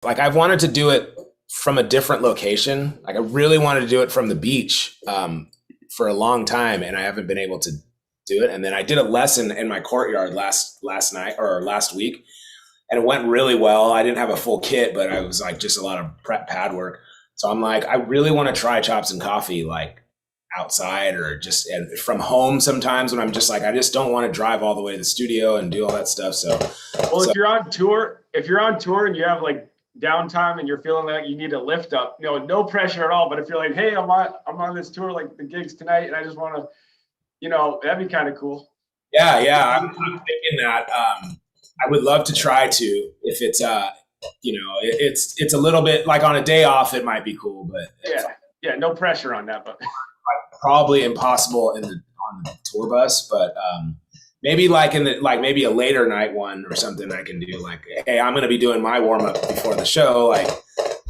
like I've wanted to do it from a different location. Like I really wanted to do it from the beach for a long time, and I haven't been able to do it. And then I did a lesson in my courtyard last night or last week, and it went really well. I didn't have a full kit, but I was like just a lot of prep pad work. So I'm like, I really want to try chops and coffee like outside or just and from home sometimes when I'm just like I just don't want to drive all the way to the studio and do all that stuff. Well, if you're on tour and you have like downtime and you're feeling like you need a lift up, no pressure at all. But if you're like, hey, I'm on this tour, like the gigs tonight, and I just want to, that'd be kind of cool. Yeah, I'm thinking that I would love to try to if it's it's a little bit like on a day off it might be cool, but yeah, no pressure on that, but probably impossible on the tour bus. But maybe like maybe a later night one or something I can do. Like, hey, I'm going to be doing my warm up before the show. Like,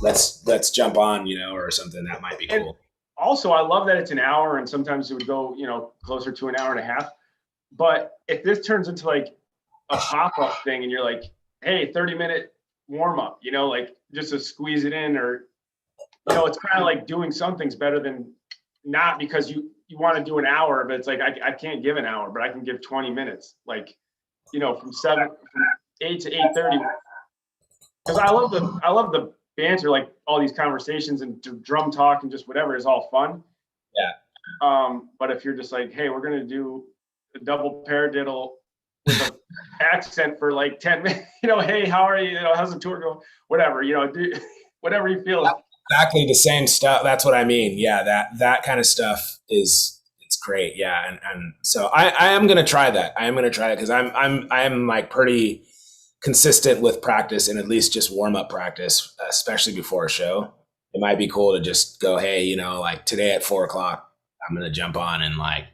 let's jump on, or something that might be cool. And also, I love that it's an hour, and sometimes it would go, closer to an hour and a half. But if this turns into like a pop up thing, and you're like, hey, 30-minute warm up, like just to squeeze it in, or it's kind of like doing something's better than not, because you want to do an hour, but it's like I can't give an hour, but I can give 20 minutes, like from 8 to 8:30, because I love the banter, like all these conversations and drum talk and just whatever is all fun. Yeah. But if you're just like, hey, we're gonna do a double paradiddle with an accent for like 10 minutes, hey, how are you? How's the tour going? Whatever, do whatever you feel. Exactly the same stuff. That's what I mean. Yeah, that kind of stuff it's great. Yeah, and so I am gonna try that. I am gonna try it because I'm like pretty consistent with practice and at least just warm up practice, especially before a show. It might be cool to just go, hey, like today at 4:00, I'm gonna jump on and like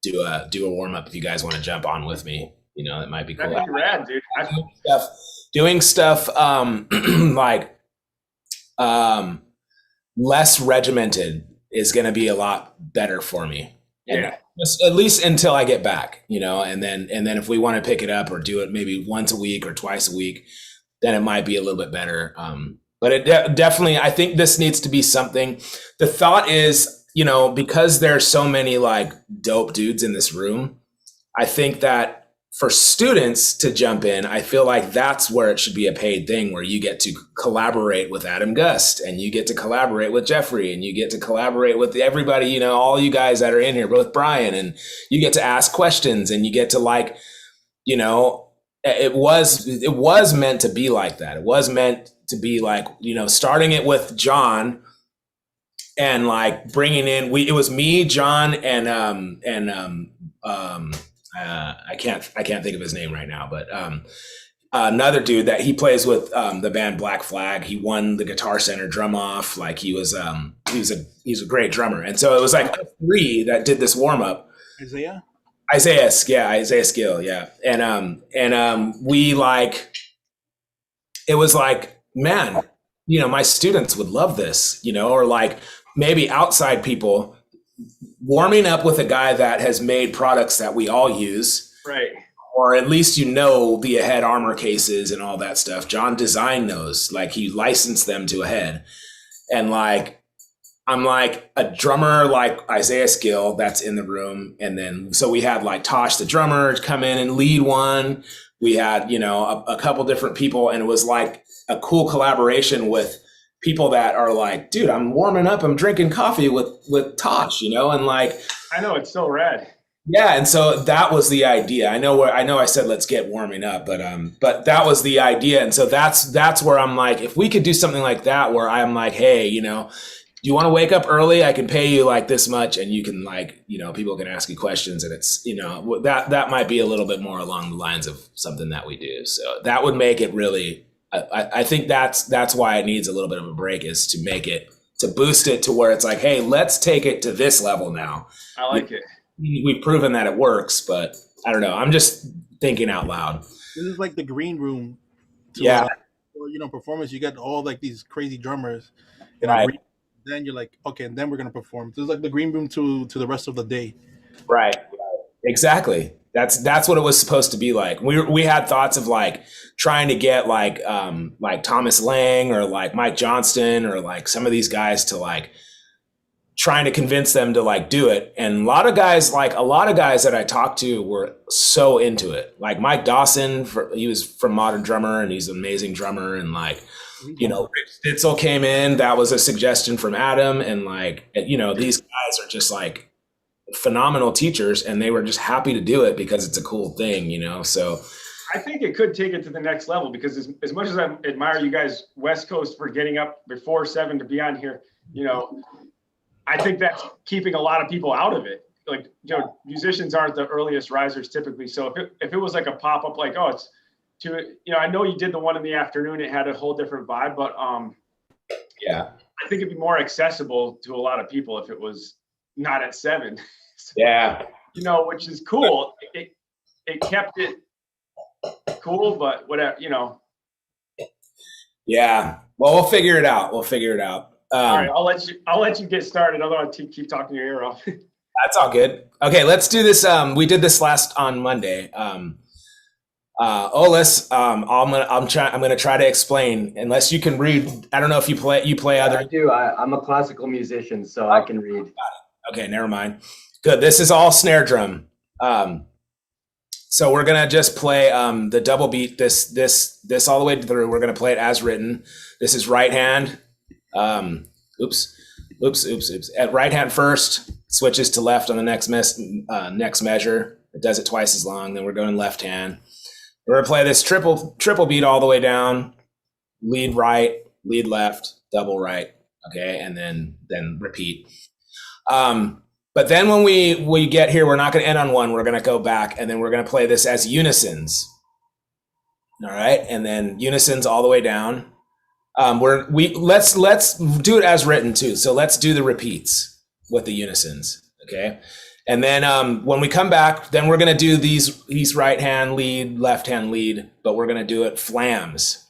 do a warm up if you guys want to jump on with me. That might be cool. That'd be rad, dude. Doing stuff like less regimented is going to be a lot better for me. Yeah. At least until I get back, and then if we want to pick it up or do it maybe once a week or twice a week, then it might be a little bit better. But it definitely, I think this needs to be something. The thought is, because there's so many like dope dudes in this room, I think that for students to jump in, I feel like that's where it should be a paid thing, where you get to collaborate with Adam Gust and you get to collaborate with Jeffrey and you get to collaborate with everybody, all you guys that are in here, both Brian, and you get to ask questions and you get to like, it was meant to be like that. It was meant to be like, starting it with John and like bringing in, it was me, John, and I can't think of his name right now, but another dude that he plays with the band Black Flag. He won the Guitar Center drum off. Like he's a great drummer, and so it was like three that did this warm up. Isaiah Skill, yeah, and we like it was like, man, my students would love this, or like maybe outside people. Warming up with a guy that has made products that we all use. Right. Or at least the Ahead armor cases and all that stuff. John designed those. Like he licensed them to Ahead. And like, I'm like a drummer like Isaiah Skill that's in the room. And then, so we had like Tosh, the drummer, come in and lead one. We had, a couple different people, and it was like a cool collaboration with people that are like, dude, I'm warming up, I'm drinking coffee with Tosh, and like, I know, it's so rad. Yeah, and so that was the idea. I know I said let's get warming up, but that was the idea, and so that's where I'm like, if we could do something like that, where I'm like, hey, do you want to wake up early? I can pay you like this much, and you can like, people can ask you questions, and it's, that might be a little bit more along the lines of something that we do. So that would make it really. I think that's why it needs a little bit of a break, is to make it, to boost it to where it's like, hey, let's take it to this level now. I like it. We've proven that it works, but I don't know. I'm just thinking out loud. This is like the green room. Yeah. Performance. You got all like these crazy drummers. Right. Then you're like, okay, and then we're going to perform. This is like the green room to the rest of the day. Right. Exactly. That's what it was supposed to be like. We had thoughts of like trying to get like Thomas Lang or like Mike Johnston or like some of these guys to like trying to convince them to like do it. And a lot of guys that I talked to were so into it. Like Mike Dawson, he was from Modern Drummer and he's an amazing drummer. And like, you know, Rich Stitzel came in. That was a suggestion from Adam. And like, you know, these guys are just like phenomenal teachers and they were just happy to do it because it's a cool thing, you know? So I think it could take it to the next level because as much as I admire you guys West Coast for getting up before 7 to be on here, you know, I think that's keeping a lot of people out of it. Like, you know, musicians aren't the earliest risers typically. So if it was like a pop-up, like, oh, it's to, you know, I know you did the one in the afternoon, it had a whole different vibe, but yeah, I think it'd be more accessible to a lot of people if it was not at 7. So, yeah, you know, which is cool. It kept it cool, but whatever, you know. yeah. Well, we'll figure it out. All right, I'll let you get started. I don't want to keep talking your ear off. That's all good. Okay, let's do this. We did this last on Monday. Olis, I'm gonna try to explain. Unless you can read, I don't know if you play other. I do. I'm a classical musician, so I can read. Okay, never mind. Good. This is all snare drum. So we're gonna just play the double beat. This all the way through. We're gonna play it as written. This is right hand. Oops. At right hand first, switches to left on the next measure. It does it twice as long. Then we're going left hand. We're gonna play this triple beat all the way down. Lead right, lead left, double right. Okay, and then repeat. But then when we get here, we're not gonna end on one. We're gonna go back, and then we're gonna play this as unisons. All right, and then unisons all the way down. Let's do it as written too. So let's do the repeats with the unisons. Okay. And then when we come back, then we're gonna do these right hand lead, left hand lead, but we're gonna do it flams.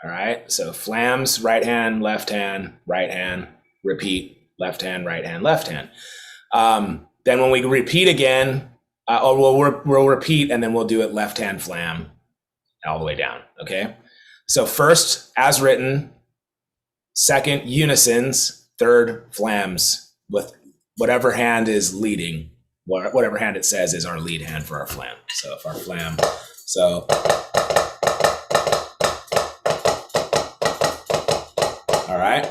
All right. So flams, right hand, repeat, left hand, right hand, left hand. Then when we repeat again, we'll repeat and then we'll do it left hand flam all the way down. Okay. So first, as written, second, unisons, third, flams with whatever hand is leading, whatever hand it says is our lead hand for our flam. So if our flam, so. All right.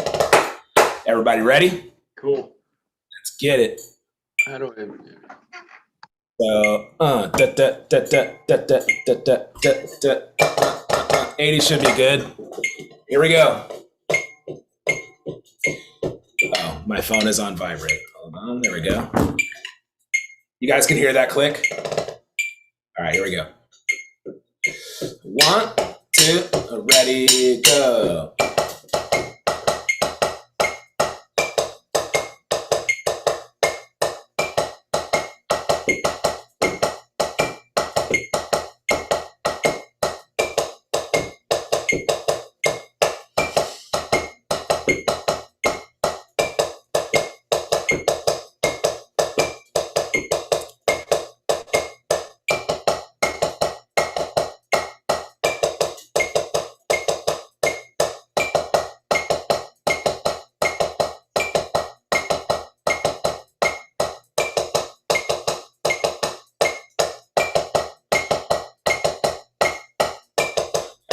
Everybody ready? Cool. Let's get it. How do I? So, 80 should be good. Here we go. Oh, my phone is on vibrate. Hold on, there we go. You guys can hear that click? All right, here we go. 1, 2, ready, go.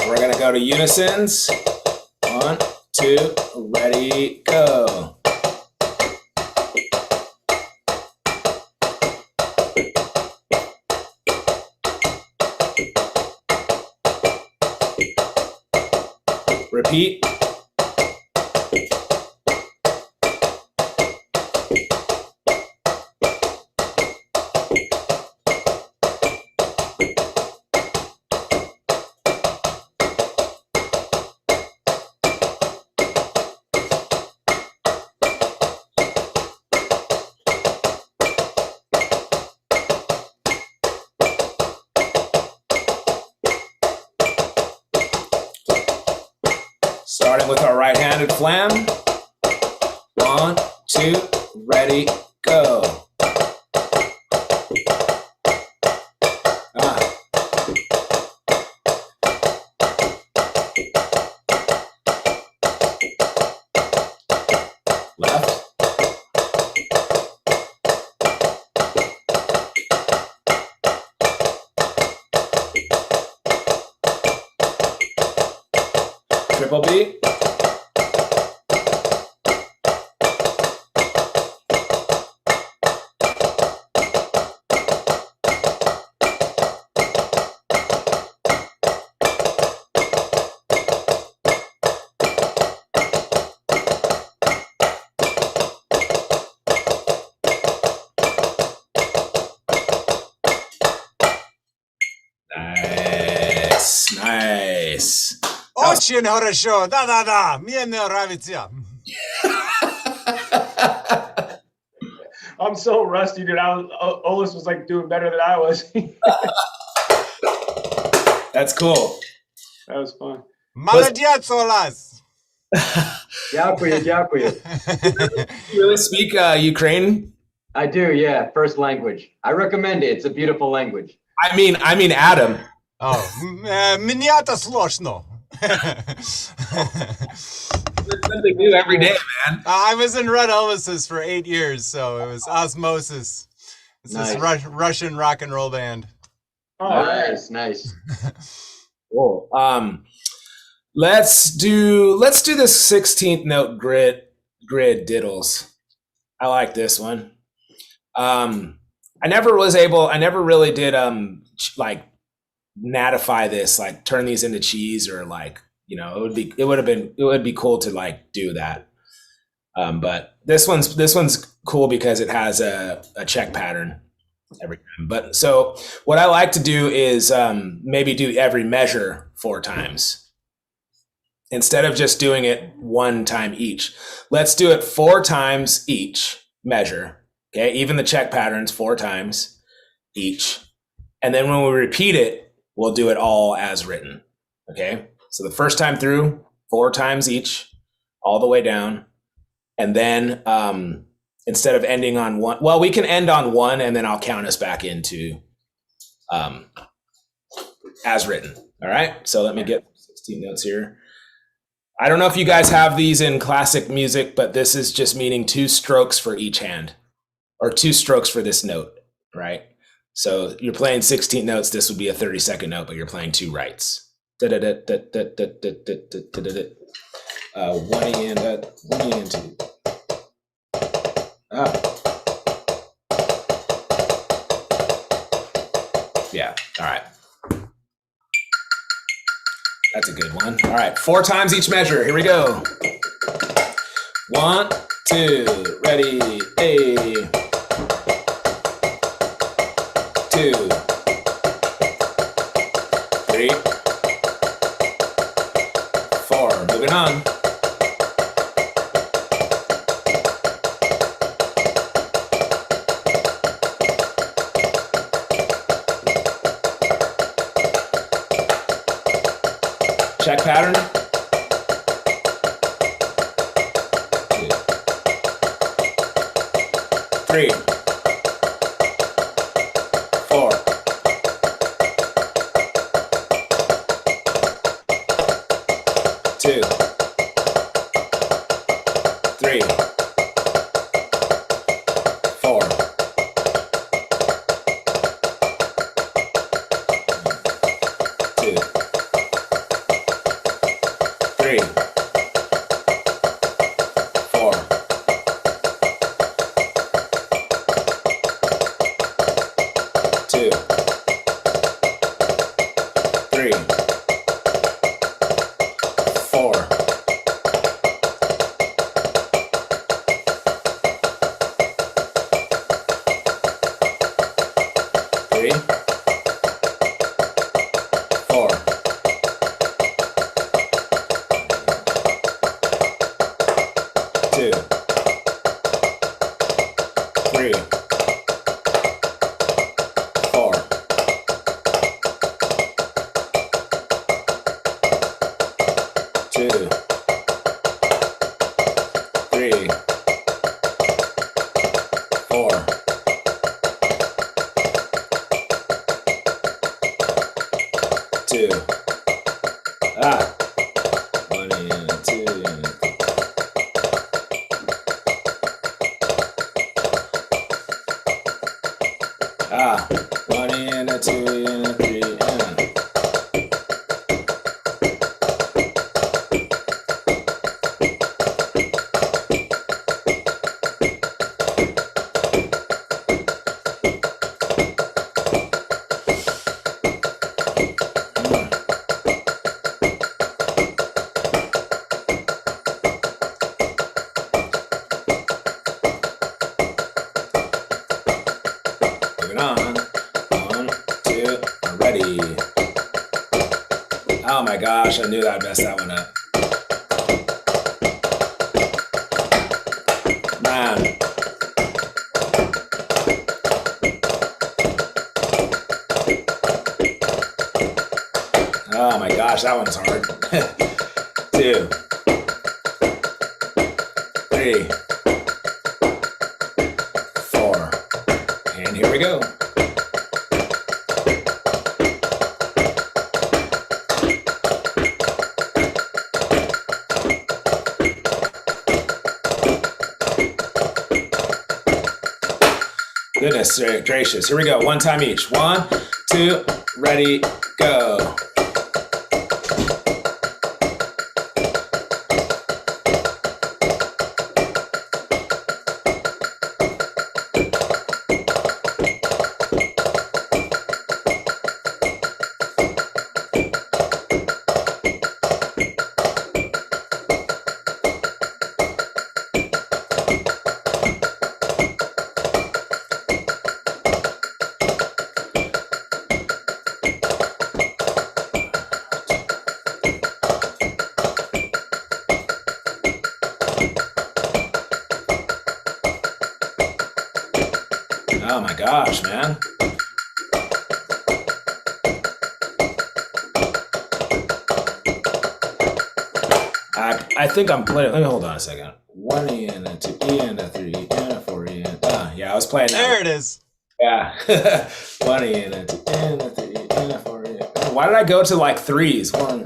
We're gonna go to unisons. 1, 2, ready, go. Repeat. Starting with our right-handed flam. 1, 2, ready, go. triple beat. Nice. Очень хорошо. Да. Мне нравится. I'm so rusty, dude. Olis was like doing better than I was. That's cool. That was fun. Молодец, Олас. Дякую, дякую. You really speak Ukrainian? I do, yeah. First language. I recommend it. It's a beautiful language. I mean Adam. Oh, меня-то сложно. That's something new every day, man. I was in Red Elvis's for 8 years, so it was Osmosis. It's this Russian rock and roll band. Oh, Nice. Cool. Let's do this 16th note grid diddles. I like this one. I never really did like natify this, like turn these into cheese, or like, you know, it would be cool to like do that. But this one's cool because it has a check pattern every time. But so what I like to do is maybe do every measure 4 times. Instead of just doing it 1 time each. Let's do it 4 times each measure. Okay, even the check patterns 4 times each. And then when we repeat it, we'll do it all as written. Okay, so the first time through, 4 times each, all the way down. And then instead of ending on 1, well, we can end on 1 and then I'll count us back into as written. All right, so let me get 16 notes here. I don't know if you guys have these in classic music, but this is just meaning 2 strokes for each hand, or 2 strokes for this note, right? So you're playing 16 notes. This would be a 30-second note, but you're playing 2 rights. 1 and 2. Yeah. All right. That's a good one. All right. 4 times each measure. Here we go. 1, 2, ready. A. 2, 3, 4. Moving on. Check pattern. 2, 3, 4. 2, 3, 4. 2, 3, 4. 2, 3, 4. 3, 4. 2, 3, 4. 2, 3, 4. 2. 1 and 2. gosh, I knew I'd mess that one up. Man. Oh my gosh, that one's hard. 2, 3, 4. And here we go. Goodness gracious. Here we go. One time each. 1, 2, ready, go. Oh my gosh, man. I think I'm playing. Let me hold on a second. 1 E and a 2 E and a 3 E and a 4 E and yeah, I was playing that. There it is. Yeah. 1 E and a 2 E and a 3 E and a 4 E. Why did I go to like threes? 1.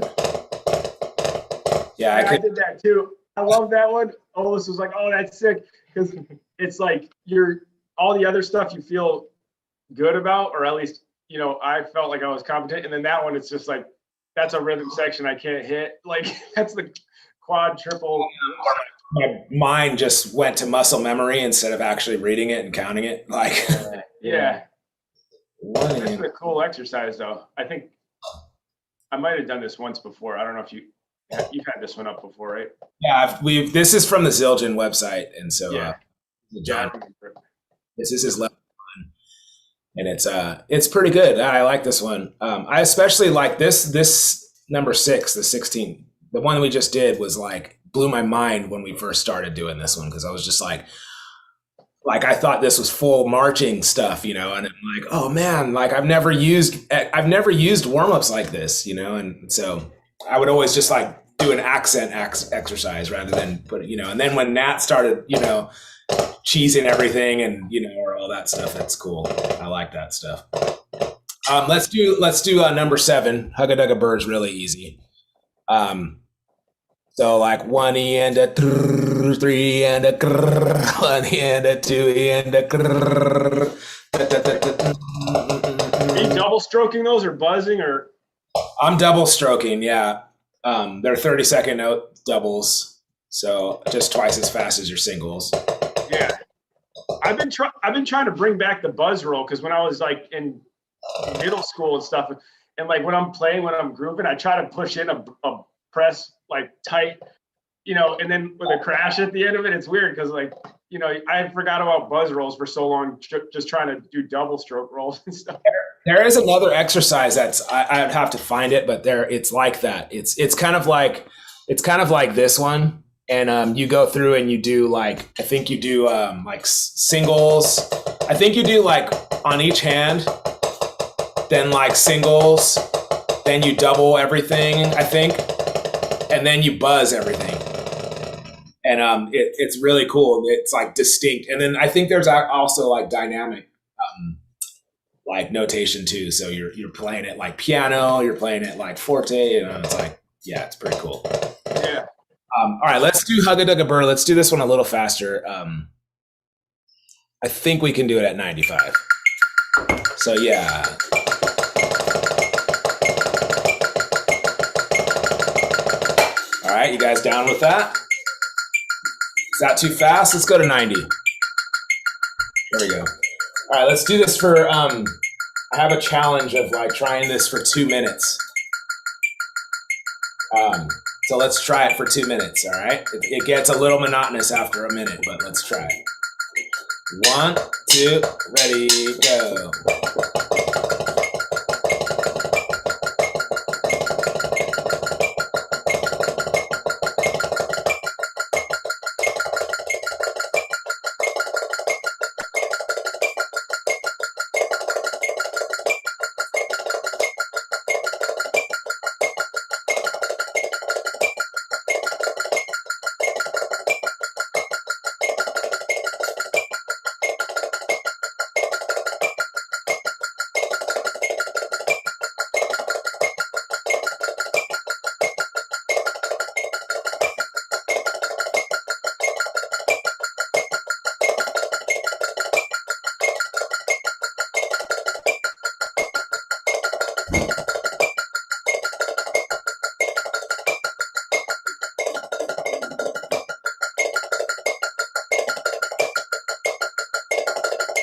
Yeah, I did that too. I love that one. Olis was like, oh, that's sick. Because it's like all the other stuff you feel good about, or at least, you know, I felt like I was competent. And then that one, it's just like, that's a rhythm section I can't hit. Like, that's the quad, triple. My mind just went to muscle memory instead of actually reading it and counting it. Like, Yeah. One That's a cool exercise, though. I think I might have done this once before. I don't know if you've had this one up before, right? Yeah, this is from the Zildjian website, and so John, this is his level 1, and it's pretty good. I like this one. I especially like this number 6, the 16. The one we just did was like blew my mind when we first started doing this one, because I was just like I thought this was full marching stuff, you know, and I'm like, oh man, like I've never used warm-ups like this, you know, and so I would always just like do an accent exercise rather than put it, you know, and then when Nat started, you know, cheesing everything and, you know, or all that stuff, that's cool. I like that stuff. Let's do number 7. Hugga Dugga Bird's really easy. So like 1 E and a 3 and a 1 E and a 2 E and a. Are you double stroking those or buzzing or? I'm double stroking, yeah. They're 30-second note doubles, so just twice as fast as your singles. Yeah, I've been trying to bring back the buzz roll, because when I was like in middle school and stuff, and like when I'm grooving, I try to push in a press like tight, you know, and then with a crash at the end of it, it's weird because like, you know, I forgot about buzz rolls for so long, just trying to do double stroke rolls and stuff. There is another exercise that's I'd have to find it, but it's like that. It's kind of like this one, and you go through and you do like, I think you do like singles. I think you do like on each hand, then like singles, then you double everything, I think, and then you buzz everything. And it's really cool. It's like distinct, and then I think there's also like dynamic. Like notation too, so you're playing it like piano, you're playing it like forte, you know. It's like, yeah, it's pretty cool. Yeah. All right, let's do Hugga Dugga Bird. Let's do this one a little faster. I think we can do it at 95. So yeah. All right, you guys down with that? Is that too fast? Let's go to 90. There we go. All right, let's do this for, I have a challenge of like trying this for 2 minutes. So let's try it for 2 minutes, all right? It gets a little monotonous after a minute, but let's try it. 1, 2, ready, go.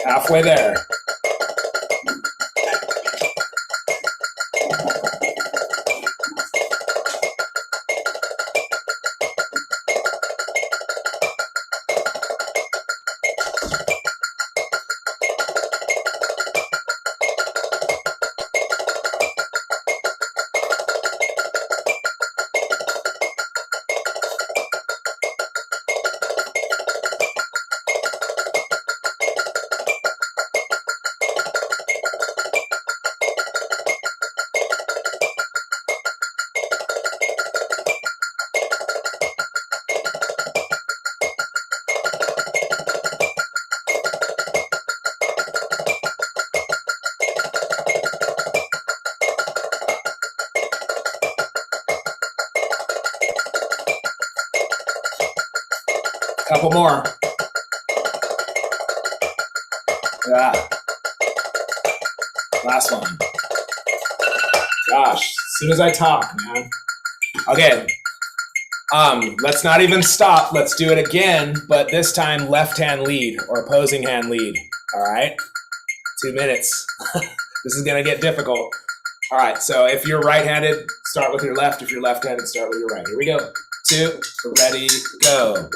Halfway there. Couple more. Yeah. Last one. Gosh, as soon as I talk, man. Okay. Let's not even stop. Let's do it again, but this time left hand lead or opposing hand lead. All right. 2 minutes. This is gonna get difficult. All right. So if you're right-handed, start with your left. If you're left-handed, start with your right. Here we go. 2, ready, go.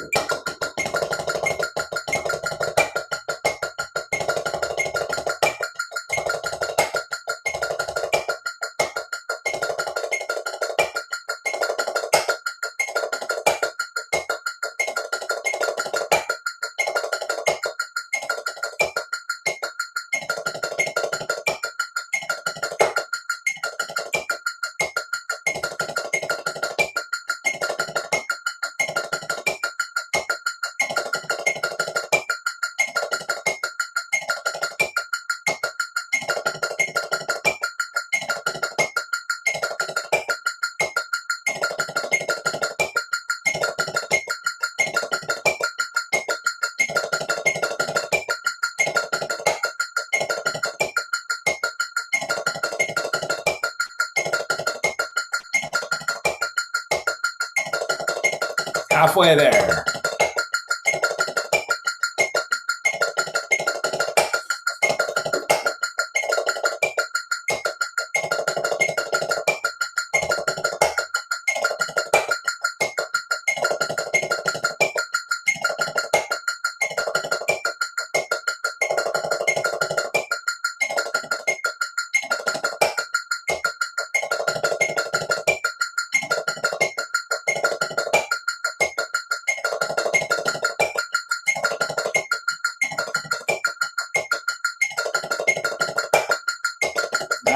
Halfway there.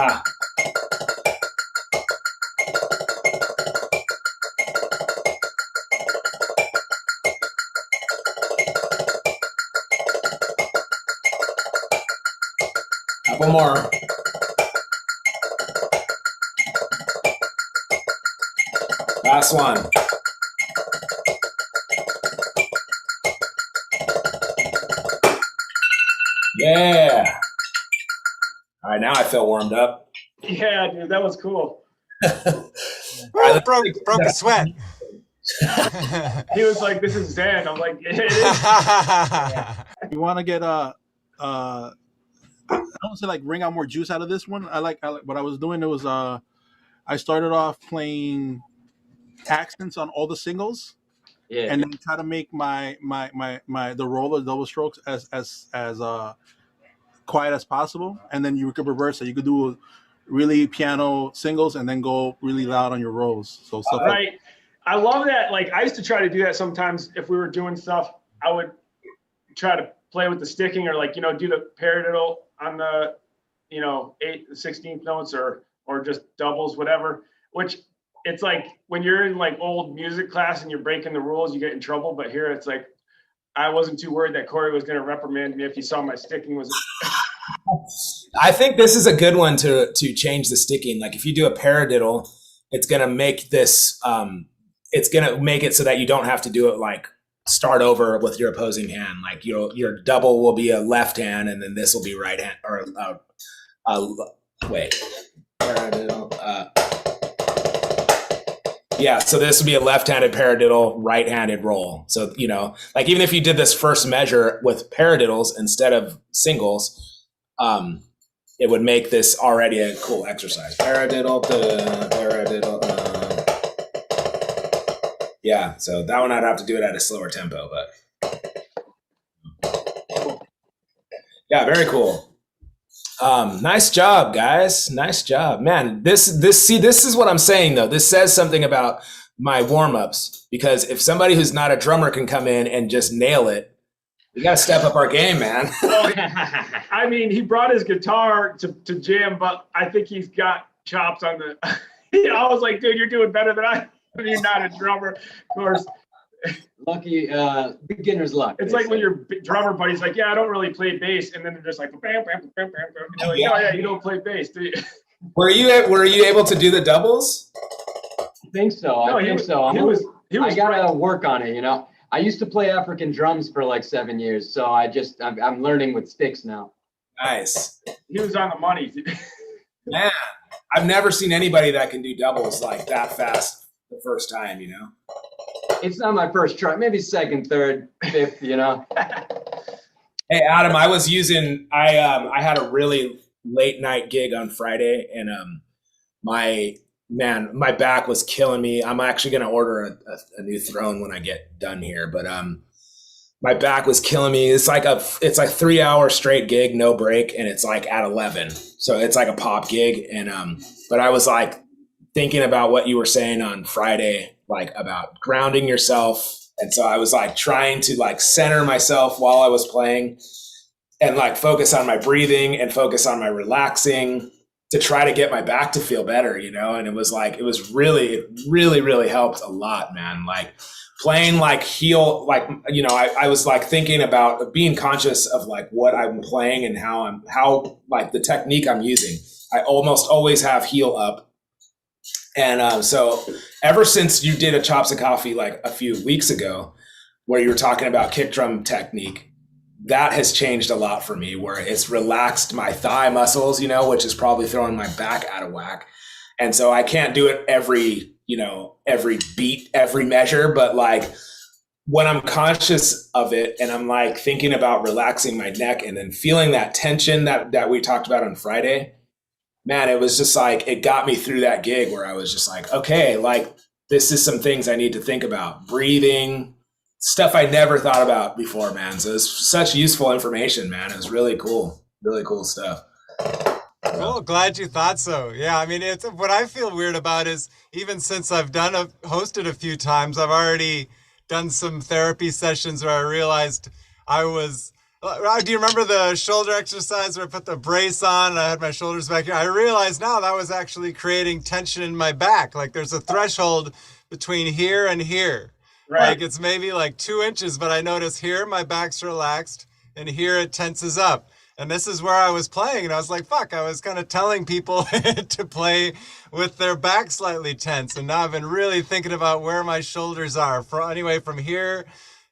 Ah. Couple more. Last one. Yeah. All right, now I feel warmed up. Yeah, dude, that was cool. Woo, broke a sweat. He was like, "This is Zen." I'm like, "It is." You want to get I don't say like wring out more juice out of this one. I like what I was doing. It was I started off playing accents on all the singles, Yeah. and then try to make my the roller double strokes as quiet as possible, and then you could reverse it. You could do really piano singles and then go really loud on your rolls. So stuff like Right. I love that. Like, I used to try to do that sometimes if we were doing stuff. I would try to play with the sticking or like, do the paradiddle on the, 8th, 16th notes or just doubles, whatever, which it's like when you're in like old music class and you're breaking the rules, you get in trouble. But here it's like, I wasn't too worried that Corey was going to reprimand me if he saw my sticking was. I think this is a good one to change the sticking. Like if you do a paradiddle, it's going to make this, it's going to make it so that you don't have to do it like start over with your opposing hand. Like your double will be a left hand and then this will be right hand or wait. Paradiddle, Yeah, so this would be a left-handed paradiddle, right-handed roll. So, you know, like even if you did this first measure with paradiddles instead of singles, it would make this already a cool exercise. Paradiddle, paradiddle. Yeah, so that one I'd have to do it at a slower tempo, but yeah, very cool. Nice job, guys. Nice job, man. This is what I'm saying though. This says something about my warm-ups, because if somebody who's not a drummer can come in and just nail it, we got to step up our game, man. I mean, he brought his guitar to jam, but I think he's got chops on the. I was like, dude, you're doing better than I. You're not a drummer, of course. Lucky, beginner's luck. It's like when your drummer buddy's like, yeah, I don't really play bass, and then they're just like, bam, bam, bam, bam, bam. And you're like, oh yeah, you don't play bass, do you? Were you able to do the doubles? I think so. No, I think so. He was I gotta work on it, you know. I used to play African drums for like 7 years, so I'm learning with sticks now. Nice. He was on the money. Man, I've never seen anybody that can do doubles like that fast the first time, you know? It's not my first try, maybe second, third, fifth, you know. Hey, Adam, I had a really late night gig on Friday, and my back was killing me. I'm actually going to order a new throne when I get done here, but my back was killing me. It's like 3 hour straight gig, no break, and it's like at 11. So it's like a pop gig, and but I was like thinking about what you were saying on Friday, like about grounding yourself. And so I was like trying to like center myself while I was playing and like focus on my breathing and focus on my relaxing to try to get my back to feel better, you know? And it really helped a lot, man. Like playing like heel, like, you know, I was like thinking about being conscious of like what I'm playing and how like the technique I'm using. I almost always have heel up. And so ever since you did a Chops of Coffee like a few weeks ago, where you were talking about kick drum technique, that has changed a lot for me, where it's relaxed my thigh muscles, you know, which is probably throwing my back out of whack. And so I can't do it every beat, every measure, but like when I'm conscious of it and I'm like thinking about relaxing my neck and then feeling that tension that we talked about on Friday, man, it was just like, it got me through that gig where I was just like, okay, like this is some things I need to think about. Breathing, stuff I never thought about before, man. So it's such useful information, man. It was really cool stuff. Cool, glad you thought so. Yeah, I mean, it's what I feel weird about is even since I've hosted a few times, I've already done some therapy sessions where I realized do you remember the shoulder exercise where I put the brace on and I had my shoulders back here? I realized now that was actually creating tension in my back. Like there's a threshold between here and here. Right. Like it's maybe like 2 inches, but I notice here my back's relaxed and here it tenses up. And this is where I was playing and I was like, fuck, I was kind of telling people to play with their back slightly tense. And now I've been really thinking about where my shoulders are from here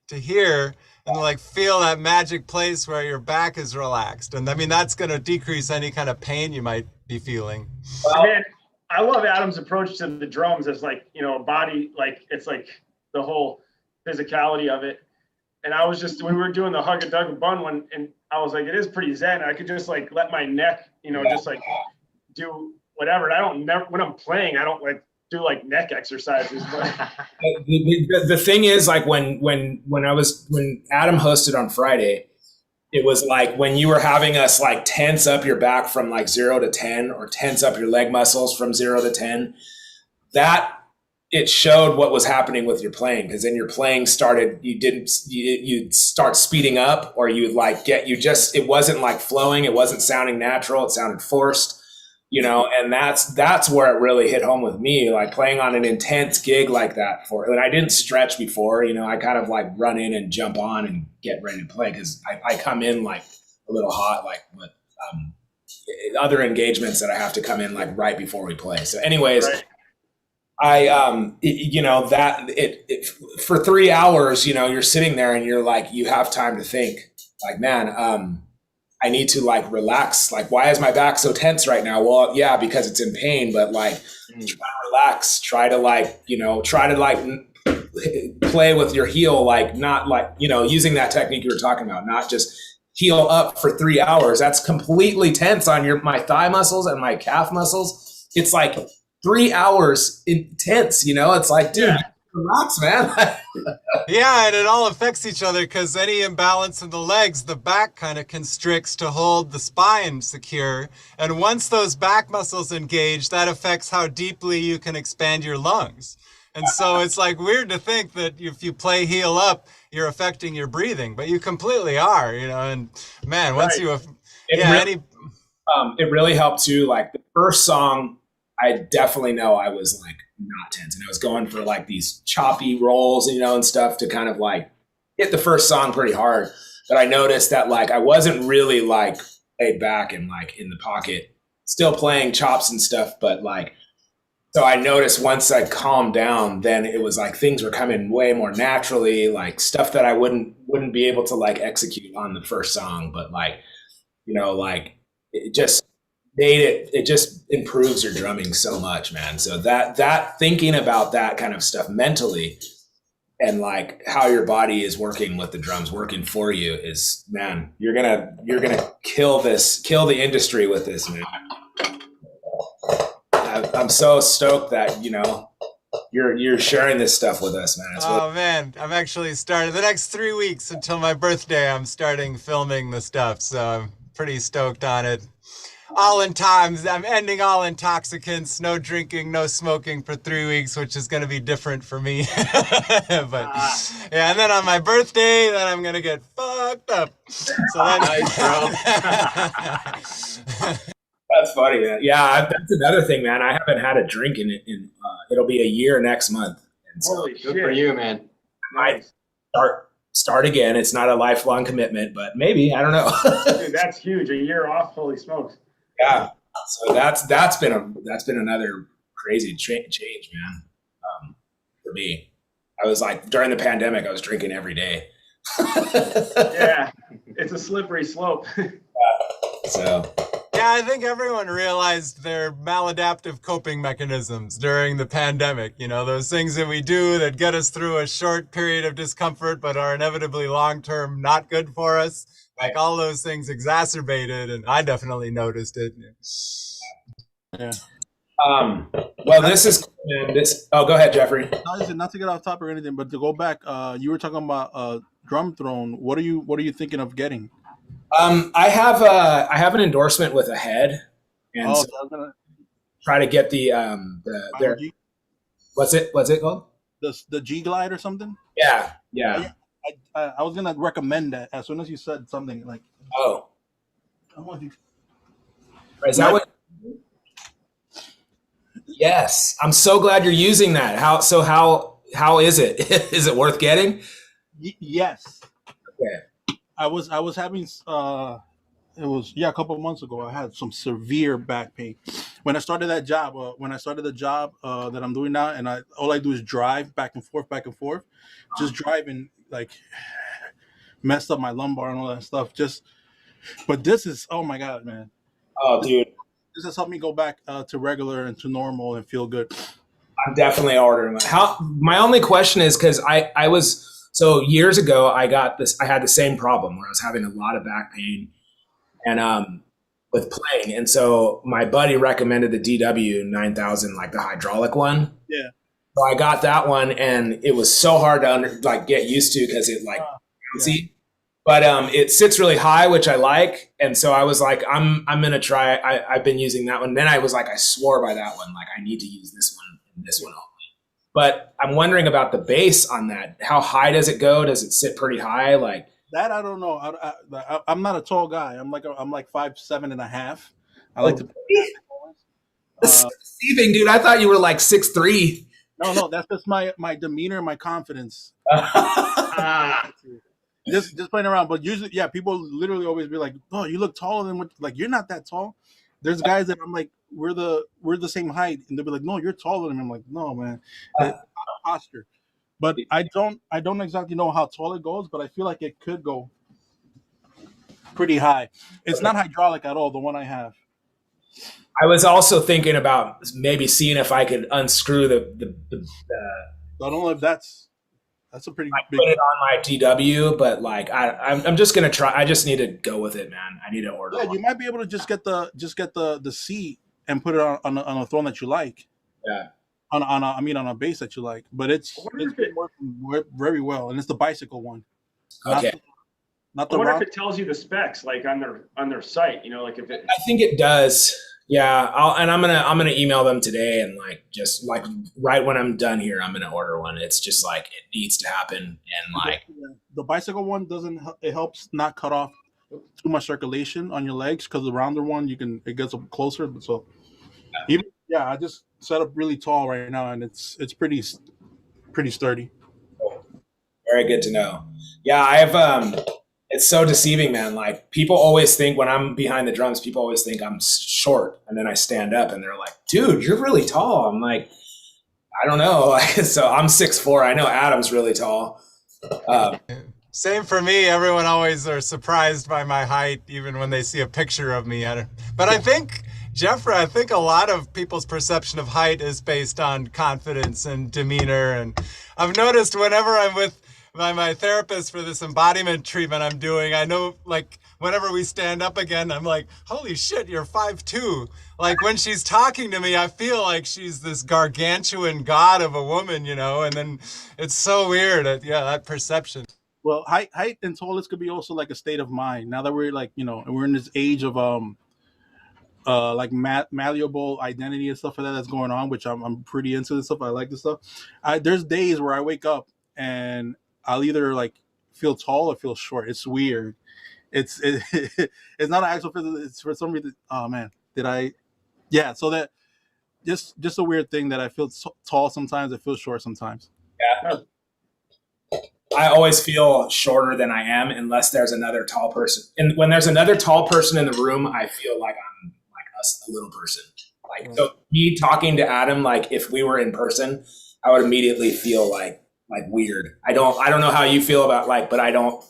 to here. And like feel that magic place where your back is relaxed. And I mean, that's going to decrease any kind of pain you might be feeling. Well, man, I love Adam's approach to the drums as like, you know, body, like it's like the whole physicality of it. And I was just, we were doing the Hug a Dug a Bun one, and I was like, it is pretty zen. I could just like let my neck, you know, just like do whatever. And when I'm playing, I don't like do like neck exercises. But the thing is, like when Adam hosted on Friday, it was like when you were having us like tense up your back from like 0 to 10 or tense up your leg muscles from 0 to 10, that it showed what was happening with your playing, because then your playing started, you'd start speeding up, or you'd like it wasn't like flowing, it wasn't sounding natural, it sounded forced. You know, and that's where it really hit home with me, like playing on an intense gig like that and I didn't stretch before, you know, I kind of like run in and jump on and get ready to play because I come in like a little hot, like with other engagements that I have to come in like right before we play. So anyways, right. You know, for 3 hours, you know, you're sitting there and you're like, you have time to think like, man, I need to like relax. Like, why is my back so tense right now? Well, yeah, because it's in pain, but like, try to relax, try to like, try to like play with your heel, like not like, using that technique you were talking about, not just heel up for 3 hours. That's completely tense on my thigh muscles and my calf muscles. It's like 3 hours intense, it's like, dude, relax, man. Yeah, and it all affects each other because any imbalance in the legs, the back kind of constricts to hold the spine secure. And once those back muscles engage, that affects how deeply you can expand your lungs. And so it's like weird to think that if you play heel up, you're affecting your breathing, but you completely are, and man, once it really helped too. Like the first song, I definitely know I was like not tense, and I was going for like these choppy rolls, and stuff to kind of like hit the first song pretty hard. But I noticed that like I wasn't really like laid back and like in the pocket, still playing chops and stuff, but like, so I noticed once I calmed down, then it was like things were coming way more naturally, like stuff that I wouldn't be able to like execute on the first song, but like, like it just it just improves your drumming so much, man. So that thinking about that kind of stuff mentally and like how your body is working with the drums, working for you is, man, you're gonna kill the industry with this, man. I'm so stoked that you're sharing this stuff with us, man. Oh man, I'm actually starting the next 3 weeks until my birthday. I'm starting filming the stuff, so I'm pretty stoked on it. All in times, I'm ending all intoxicants, no drinking, no smoking for 3 weeks, which is going to be different for me. But yeah, and then on my birthday, then I'm going to get fucked up. So Nice, bro. That's funny, man. Yeah, that's another thing, man. I haven't had a drink in it'll be a year next month, and so Holy Good shit. for you, man. I start again. It's not a lifelong commitment, but maybe, I don't know. Dude, that's huge. A year off, holy smokes. Yeah, so that's been another crazy change, man. For me, I was like during the pandemic, I was drinking every day. Yeah, it's a slippery slope. So yeah, I think everyone realized their maladaptive coping mechanisms during the pandemic. Those things that we do that get us through a short period of discomfort, but are inevitably long-term not good for us. Like all those things exacerbated, and I definitely noticed it. Yeah. Well, this is cool, man. Oh, go ahead, Jeffrey. Not to get off topic or anything, but to go back, you were talking about drum throne. What are you thinking of getting? I have an endorsement with a head, and so so I was gonna try to get their G, what's it called? the G Glide or something. Yeah. I was gonna recommend that as soon as you said something like. Oh, I want you. is that what? Yes, I'm so glad you're using that. How is it? Is it worth getting? Yes. Okay. I was having it was a couple of months ago. I had some severe back pain when I started that job. When I started the job that I'm doing now, and all I do is drive back and forth, just driving like messed up my lumbar and all that stuff. But this is, oh my god, man! Oh, dude, This has helped me go back to regular and to normal and feel good. I'm definitely ordering one. My only question is because I was so years ago I had the same problem where I was having a lot of back pain and with playing, and so my buddy recommended the DW 9000, like the hydraulic one. Yeah. So I got that one, and it was so hard to get used to because it bouncy. But it sits really high, which I like, and so I was like, I'm gonna try. I've been using that one. Then I was like, I swore by that one. Like I need to use this one and this one only. But I'm wondering about the bass on that. How high does it go? Does it sit pretty high? Like That I don't know. I'm not a tall guy. I'm like 5'7.5". I like to. deceiving, dude. I thought you were like 6'3". No, that's just my demeanor, and my confidence. Just playing around, but usually, yeah, people literally always be like, "Oh, you look taller than what?" Like, you're not that tall. There's guys that I'm like, we're the same height, and they'll be like, "No, you're taller than me." I'm like, "No, man, it's posture." But I don't exactly know how tall it goes, but I feel like it could go. pretty high. It's not hydraulic at all. The one I have. I was also thinking about maybe seeing if I could unscrew the I don't know if that's a pretty I big. put it on my TW, but like I'm just gonna try. I just need to go with it, man. I need to order. Yeah, one. you might be able to just get the seat and put it on a throne that you like. Yeah. On a base that you like, but it's wonder if it- working very well, and it's the bicycle one. Okay. Not I the wonder round. if it tells you the specs like on their site, you know, like if it I think it does. Yeah. I'm gonna email them today and like just like right when I'm done here, I'm gonna order one. It's just like it needs to happen and like The bicycle one doesn't. It helps not cut off too much circulation on your legs, because the rounder one it gets up closer. So even I just set up really tall right now, and it's pretty sturdy. very good to know. Yeah, I've it's so deceiving, man. Like people always think when I'm behind the drums, people always think I'm short, and then I stand up, and they're like, "Dude, you're really tall." I'm like, I don't know. So I'm 6'4". I know Adam's really tall. Same for me. Everyone always are surprised by my height, even when they see a picture of me. But I think, Jeffrey, I think a lot of people's perception of height is based on confidence and demeanor. And I've noticed whenever I'm with my therapist for this embodiment treatment I'm doing, I know like whenever we stand up again, I'm like, holy shit, you're 5'2". Like when she's talking to me, I feel like she's this gargantuan god of a woman, you know, and then it's so weird. That perception. Well, height and tallness could be also like a state of mind. Now that we're like, we're in this age of like malleable identity and stuff like that that's going on, which I'm pretty into this stuff. I like this stuff. There's days where I wake up and I'll either like feel tall or feel short. It's weird. It's not an actual physical. It's for some reason. Oh man, did I? Yeah. So that just a weird thing that I feel tall sometimes. I feel short sometimes. Yeah. I always feel shorter than I am unless there's another tall person. And when there's another tall person in the room, I feel like I'm like a little person. Like so me talking to Adam, like if we were in person, I would immediately feel like weird. I don't know how you feel about but I don't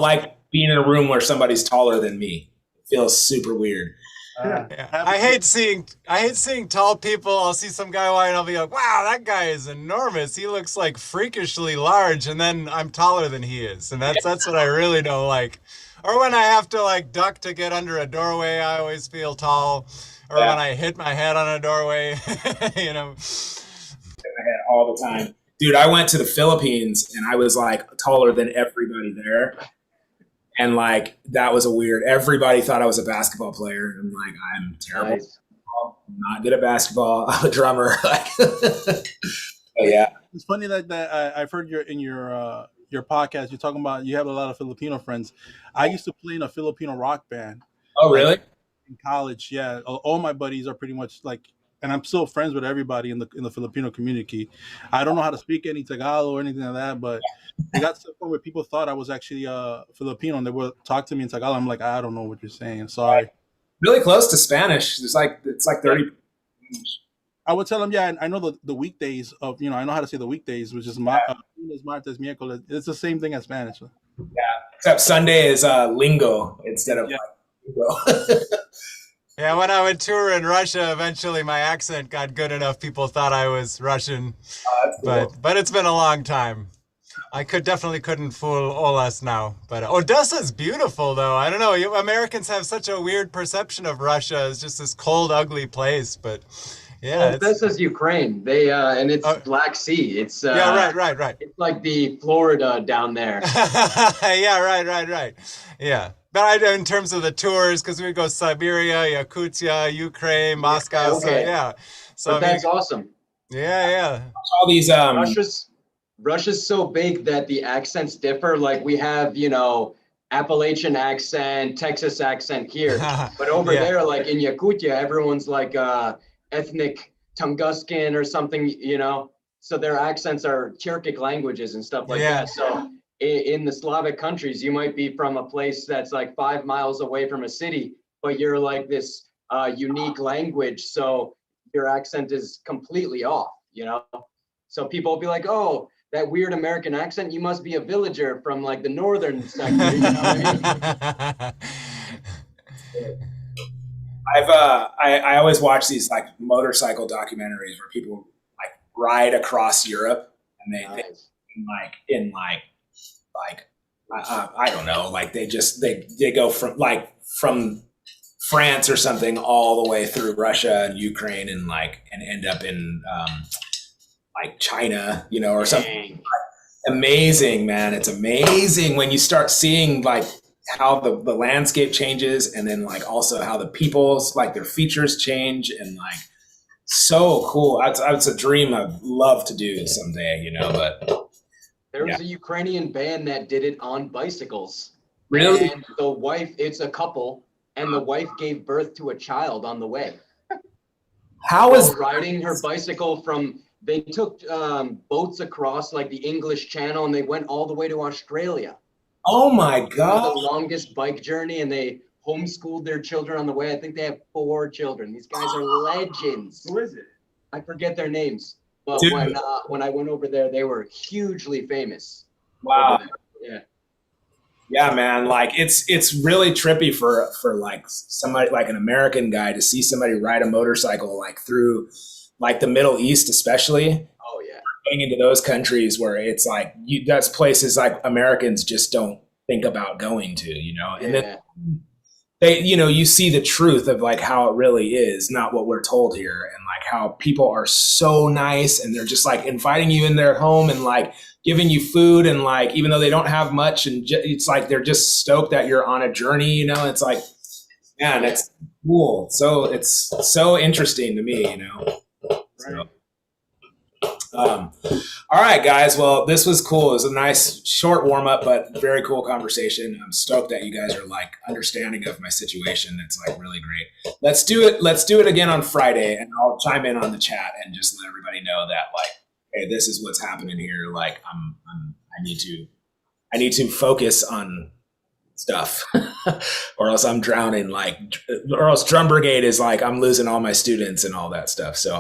like being in a room where somebody's taller than me. It feels super weird. I hate seeing tall people. I'll see some guy walking, I'll be like, wow, that guy is enormous. He looks like freakishly large, and then I'm taller than he is. And that's what I really don't like. Or when I have to like duck to get under a doorway, I always feel tall. Or when I hit my head on a doorway, you know. My head all the time. Dude, I went to the Philippines and I was like taller than everybody there. And like that was everybody thought I was a basketball player. And like I'm terrible. Nice. I'm not good at basketball. I'm a drummer. But yeah. It's funny that I've heard in your podcast you're talking about you have a lot of Filipino friends. I used to play in a Filipino rock band. Oh really? In college, yeah. All my buddies are pretty much like, and I'm still friends with everybody in the Filipino community. I don't know how to speak any Tagalog or anything like that, but it got to the point where people thought I was actually Filipino, and they would talk to me in Tagalog. I'm like, I don't know what you're saying. Sorry. Really close to Spanish. It's like 30. I would tell them, yeah, I know the weekdays of, I know how to say the weekdays, which is lunes, martes, miércoles. It's the same thing as Spanish. Yeah. Except Sunday is lingo instead of lingo. Yeah, when I would tour in Russia, eventually my accent got good enough. People thought I was Russian, Cool. but it's been a long time. I definitely couldn't fool Olas now. But Odessa's beautiful, though. I don't know. You Americans have such a weird perception of Russia as just this cold, ugly place. But yeah, Odessa's Ukraine. They and it's Black Sea. It's yeah, right. It's like the Florida down there. Yeah, right. Yeah. But in terms of the tours, because we go Siberia, Yakutia, Ukraine, Moscow. Okay. So yeah. So But that's awesome. Yeah. All these Russia's so big that the accents differ. Like we have, Appalachian accent, Texas accent here, but over there, like in Yakutia, everyone's like ethnic Tunguskan or something, So their accents are Turkic languages and stuff like that. So in the Slavic countries, you might be from a place that's like 5 miles away from a city, but you're like this unique language. So your accent is completely off, So people will be like, oh, that weird American accent, you must be a villager from like the northern sector. You know what I mean? I always watch these like motorcycle documentaries where people like ride across Europe and they Nice. I don't know, like they go from France or something all the way through Russia and Ukraine and end up in like China, you know, or something. Dang. Amazing, man. It's amazing when you start seeing like how the landscape changes, and then like also how the people's like their features change, and like so cool. It's a dream I'd love to do someday, you know, but There was a Ukrainian band that did it on bicycles. really, And the wife, it's a couple, and the wife gave birth to a child on the way. how is Riding her bicycle from, they took boats across like the English Channel, and they went all the way to Australia. oh my The god, longest bike journey, and they homeschooled their children on the way. I think they have 4 children. These guys are legends. Who is it? I forget their names, but Dude. when I went over there, they were hugely famous. wow. over there. Yeah. Yeah, man. Like it's really trippy for like somebody like an American guy to see somebody ride a motorcycle like through like the Middle East, especially Oh yeah. going into those countries where it's like that's places like Americans just don't think about going to, you know. And then Yeah. they, you know, you see the truth of like how it really is, not what we're told here, and like how people are so nice and they're just like inviting you in their home and like giving you food, and like even though they don't have much, and it's like they're just stoked that you're on a journey, you know. It's like, man, it's cool. So it's so interesting to me, you know. So, all right, guys. Well, this was cool. It was a nice short warm up, but very cool conversation. I'm stoked that you guys are like understanding of my situation. It's like really great. Let's do it. Let's do it again on Friday, and I'll chime in on the chat and just let everybody know that like, hey, this is what's happening here. Like, I need to focus on stuff, or else I'm drowning. Like, or else Drum Brigade is like I'm losing all my students and all that stuff. So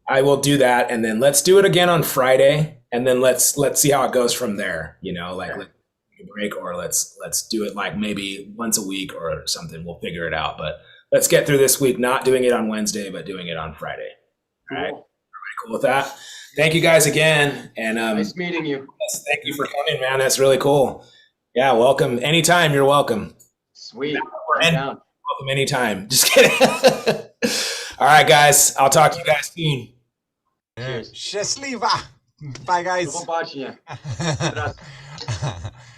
I will do that, and then let's do it again on Friday, and then let's see how it goes from there. You know, like let's take a break, or let's do it like maybe once a week or something. We'll figure it out, but let's get through this week, not doing it on Wednesday, but doing it on Friday. All right, Cool. cool with that. Thank you guys again, and Nice meeting you. thank you for coming, man. That's really cool. Yeah, welcome anytime. You're welcome. Sweet. And- I'm down. Welcome anytime. Just kidding. All right, guys. I'll talk to you guys soon. Счастливо. Bye, guys. Do pobачення.